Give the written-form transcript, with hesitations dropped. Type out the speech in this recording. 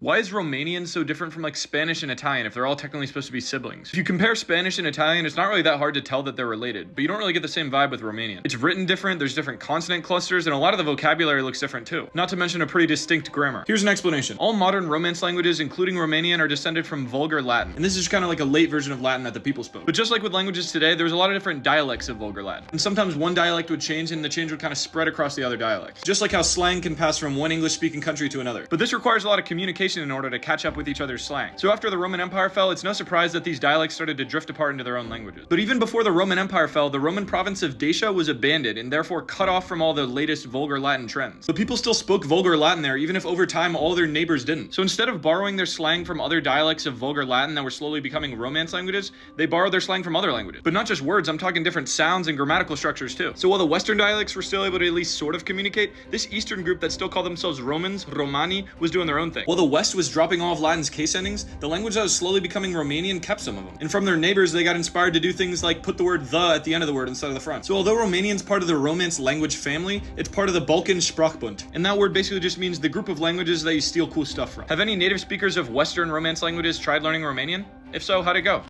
Why is Romanian so different from like Spanish and Italian if they're all technically supposed to be siblings? If you compare Spanish and Italian, it's not really that hard to tell that they're related, but you don't really get the same vibe with Romanian. It's written different, there's different consonant clusters, and a lot of the vocabulary looks different too. Not to mention a pretty distinct grammar. Here's an explanation. All modern Romance languages, including Romanian, are descended from Vulgar Latin, and this is kind of like a late version of Latin that the people spoke. But just like with languages today, there was a lot of different dialects of Vulgar Latin, and sometimes one dialect would change and the change would kind of spread across the other dialects. Just like how slang can pass from one English-speaking country to another. But this requires a lot of communication in order to catch up with each other's slang. So after the Roman Empire fell, it's no surprise that these dialects started to drift apart into their own languages. But even before the Roman Empire fell, the Roman province of Dacia was abandoned and therefore cut off from all the latest Vulgar Latin trends. But people still spoke Vulgar Latin there, even if over time all their neighbors didn't. So instead of borrowing their slang from other dialects of Vulgar Latin that were slowly becoming Romance languages, they borrowed their slang from other languages. But not just words, I'm talking different sounds and grammatical structures too. So while the Western dialects were still able to at least sort of communicate, this Eastern group that still called themselves Romans, Romani, was doing their own thing. While the West was dropping all of Latin's case endings, the language that was slowly becoming Romanian kept some of them. And from their neighbors, they got inspired to do things like put the word the at the end of the word instead of the front. So although Romanian's part of the Romance language family, it's part of the Balkan Sprachbund. And that word basically just means the group of languages that you steal cool stuff from. Have any native speakers of Western Romance languages tried learning Romanian? If so, how'd it go?